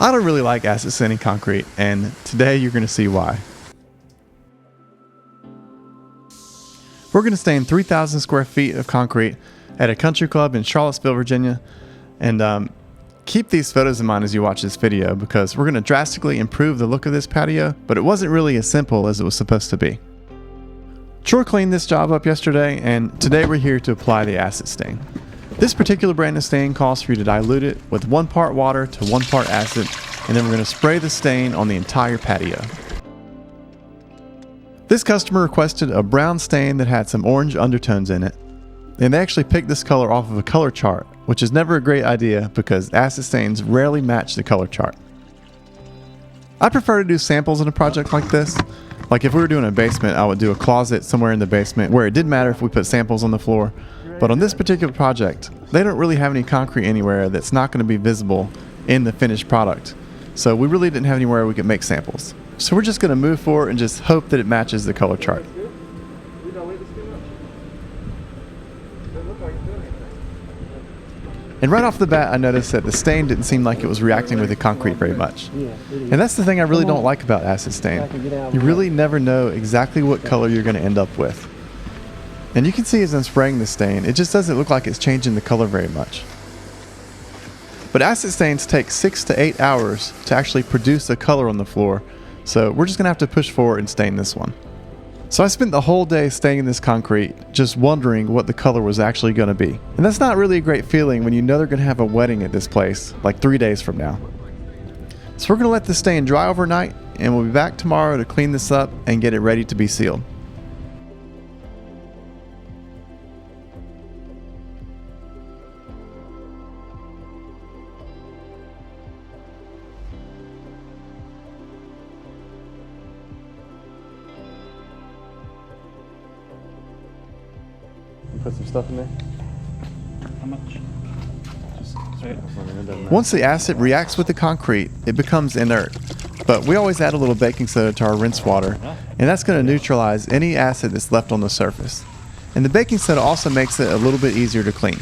I don't really like acid staining concrete, and today you're going to see why. We're going to stain 3,000 square feet of concrete at a country club in Charlottesville, Virginia, and keep these photos in mind as you watch this video because we're going to drastically improve the look of this patio, but it wasn't really as simple as it was supposed to be. Troy cleaned this job up yesterday, and today we're here to apply the acid stain. This particular brand of stain calls for you to dilute it with 1 part water to 1 part acid, and then we're going to spray the stain on the entire patio. This customer requested a brown stain that had some orange undertones in it, and they actually picked this color off of a color chart, which is never a great idea because acid stains rarely match the color chart. I prefer to do samples in a project like this. Like if we were doing a basement, I would do a closet somewhere in the basement where it didn't matter if we put samples on the floor. But on this particular project, they don't really have any concrete anywhere that's not going to be visible in the finished product. So we really didn't have anywhere we could make samples. So we're just going to move forward and just hope that it matches the color chart. And right off the bat, I noticed that the stain didn't seem like it was reacting with the concrete very much. And that's the thing I really don't like about acid stain. You really never know exactly what color you're going to end up with. And you can see as I'm spraying the stain, it just doesn't look like it's changing the color very much. But acid stains take 6 to 8 hours to actually produce a color on the floor, so we're just going to have to push forward and stain this one. So I spent the whole day staining this concrete, just wondering what the color was actually going to be. And that's not really a great feeling when you know they're going to have a wedding at this place, like 3 days from now. So we're going to let the stain dry overnight, and we'll be back tomorrow to clean this up and get it ready to be sealed. Put some stuff in there. How much? Once the acid reacts with the concrete, it becomes inert. But we always add a little baking soda to our rinse water, and that's going to neutralize any acid that's left on the surface. And the baking soda also makes it a little bit easier to clean.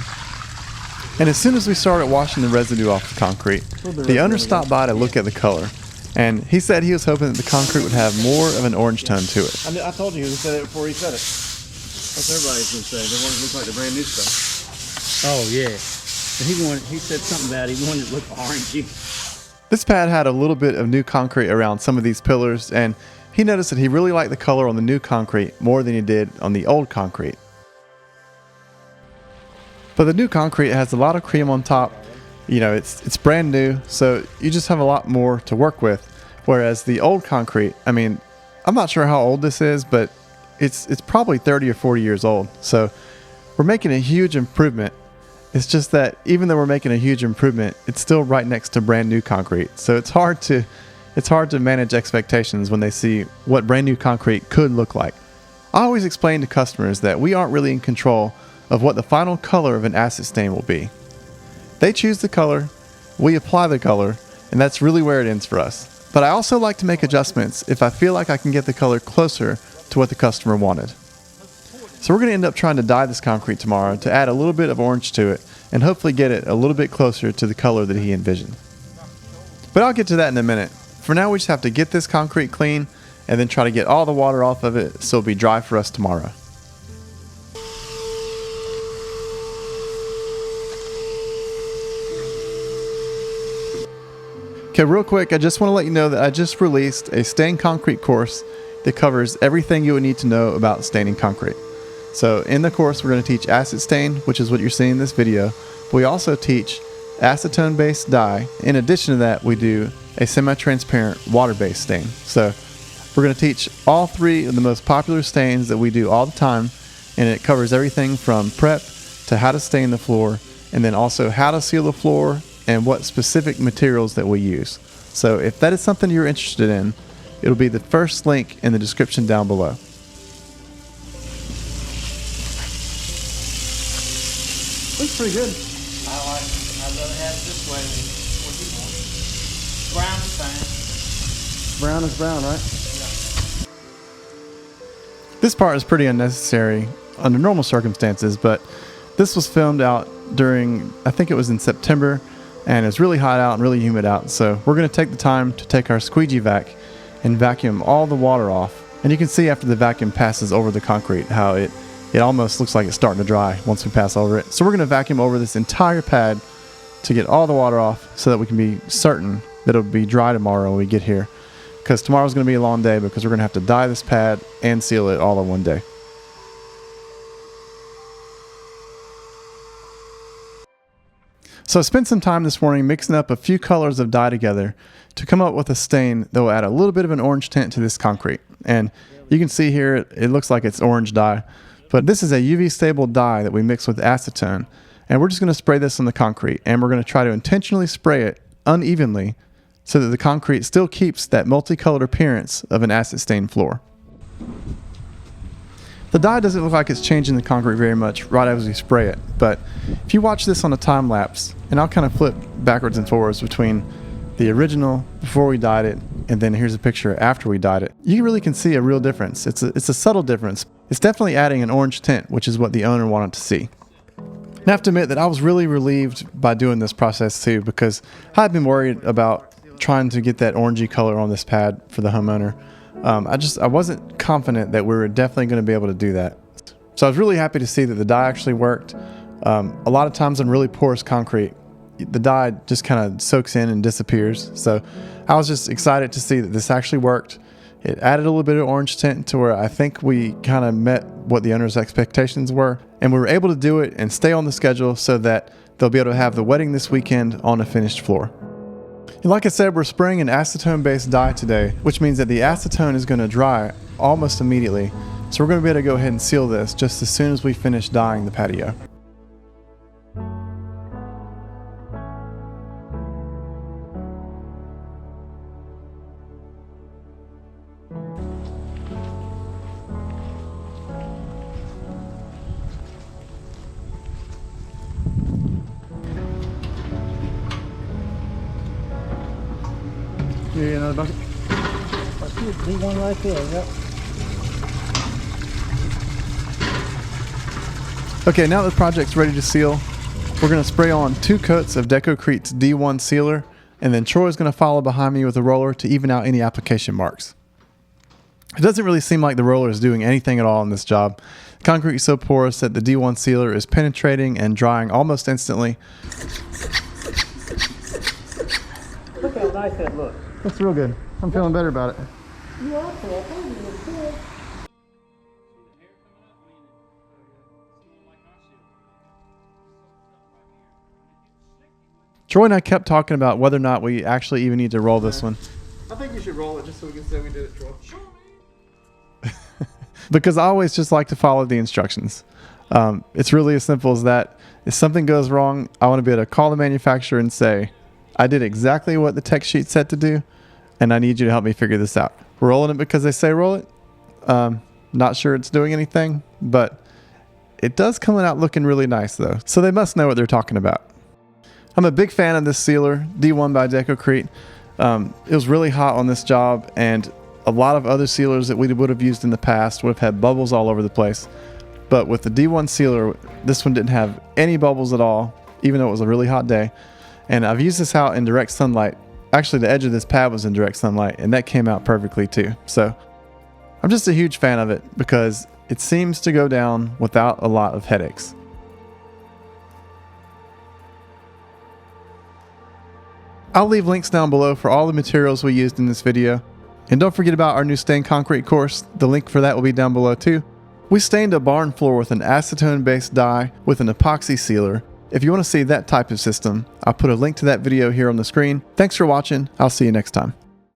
And as soon as we started washing the residue off the concrete, the owner stopped by to look at the color. And he said he was hoping that the concrete would have more of an orange tone to it. I told you he said it before he said it. That's what everybody's going to say. They want it to look like the brand new stuff. Oh, yeah. And he said something about it. He wanted it to look orangey. This pad had a little bit of new concrete around some of these pillars, and he noticed that he really liked the color on the new concrete more than he did on the old concrete. But the new concrete has a lot of cream on top. You know, it's brand new, so you just have a lot more to work with. Whereas the old concrete, I mean, I'm not sure how old this is, but it's probably 30 or 40 years old. So we're making a huge improvement. It's just that even though we're making a huge improvement, it's still right next to brand new concrete. So it's hard to manage expectations when they see what brand new concrete could look like. I always explain to customers that we aren't really in control of what the final color of an acid stain will be. They choose the color, we apply the color, and that's really where it ends for us. But I also like to make adjustments if I feel like I can get the color closer to what the customer wanted. So we're going to end up trying to dye this concrete tomorrow to add a little bit of orange to it and hopefully get it a little bit closer to the color that he envisioned. But I'll get to that in a minute. For now, we just have to get this concrete clean and then try to get all the water off of it so it'll be dry for us tomorrow. Okay, real quick, I just want to let you know that I just released a stained concrete course that covers everything you would need to know about staining concrete. So in the course, we're going to teach acid stain, which is what you're seeing in this video. But we also teach acetone-based dye. In addition to that, we do a semi-transparent water-based stain. So we're going to teach all 3 of the most popular stains that we do all the time, and it covers everything from prep to how to stain the floor, and then also how to seal the floor and what specific materials that we use. So if that is something you're interested in, it'll be the first link in the description down below. Looks pretty good. I'd rather have it this way than what you want. Brown is fine. Brown is brown, right? Yeah. This part is pretty unnecessary under normal circumstances, but this was filmed out during, I think it was in September, and it's really hot out and really humid out. So we're going to take the time to take our squeegee vac and vacuum all the water off. And you can see after the vacuum passes over the concrete how it almost looks like it's starting to dry once we pass over it. So we're going to vacuum over this entire pad to get all the water off so that we can be certain that it'll be dry tomorrow when we get here. Because tomorrow's going to be a long day because we're going to have to dye this pad and seal it all in one day. So I spent some time this morning mixing up a few colors of dye together to come up with a stain that will add a little bit of an orange tint to this concrete. And you can see here it looks like it's orange dye, but this is a UV stable dye that we mix with acetone, and we're just going to spray this on the concrete, and we're going to try to intentionally spray it unevenly so that the concrete still keeps that multicolored appearance of an acid stained floor. The dye doesn't look like it's changing the concrete very much right as we spray it, but if you watch this on a time lapse, and I'll kind of flip backwards and forwards between the original before we dyed it, and then here's a picture after we dyed it, you really can see a real difference. It's a subtle difference. It's definitely adding an orange tint, which is what the owner wanted to see. And I have to admit that I was really relieved by doing this process too, because I had been worried about trying to get that orangey color on this pad for the homeowner. I wasn't confident that we were definitely going to be able to do that. So I was really happy to see that the dye actually worked. A lot of times on really porous concrete, the dye just kind of soaks in and disappears. So I was just excited to see that this actually worked. It added a little bit of orange tint to where I think we kind of met what the owner's expectations were. And we were able to do it and stay on the schedule so that they'll be able to have the wedding this weekend on a finished floor. And like I said, we're spraying an acetone-based dye today, which means that the acetone is going to dry almost immediately. So we're going to be able to go ahead and seal this just as soon as we finish dyeing the patio. Here, another bucket. Leave one right there, yep. Okay, now that the project's ready to seal, we're going to spray on 2 coats of Decorative D1 sealer, and then Troy's going to follow behind me with a roller to even out any application marks. It doesn't really seem like the roller is doing anything at all in this job. The concrete is so porous that the D1 sealer is penetrating and drying almost instantly. Look how nice that looks. That's real good. I'm feeling better about it. You are cool. Cool. Troy and I kept talking about whether or not we actually even need to roll this one. I think you should roll it just so we can say we did it, Troy. Because I always just like to follow the instructions. It's really as simple as that. If something goes wrong, I want to be able to call the manufacturer and say, I did exactly what the tech sheet said to do, and I need you to help me figure this out. We're rolling it because they say roll it. Not sure it's doing anything, but it does come out looking really nice though. So they must know what they're talking about. I'm a big fan of this sealer, D1 by Decorative. It was really hot on this job, and a lot of other sealers that we would have used in the past would have had bubbles all over the place. But with the D1 sealer, this one didn't have any bubbles at all, even though it was a really hot day. And I've used this out in direct sunlight. Actually, the edge of this pad was in direct sunlight, and that came out perfectly too. So I'm just a huge fan of it because it seems to go down without a lot of headaches. I'll leave links down below for all the materials we used in this video. And don't forget about our new stained concrete course. The link for that will be down below too. We stained a barn floor with an acetone-based dye with an epoxy sealer. If you want to see that type of system, I'll put a link to that video here on the screen. Thanks for watching. I'll see you next time.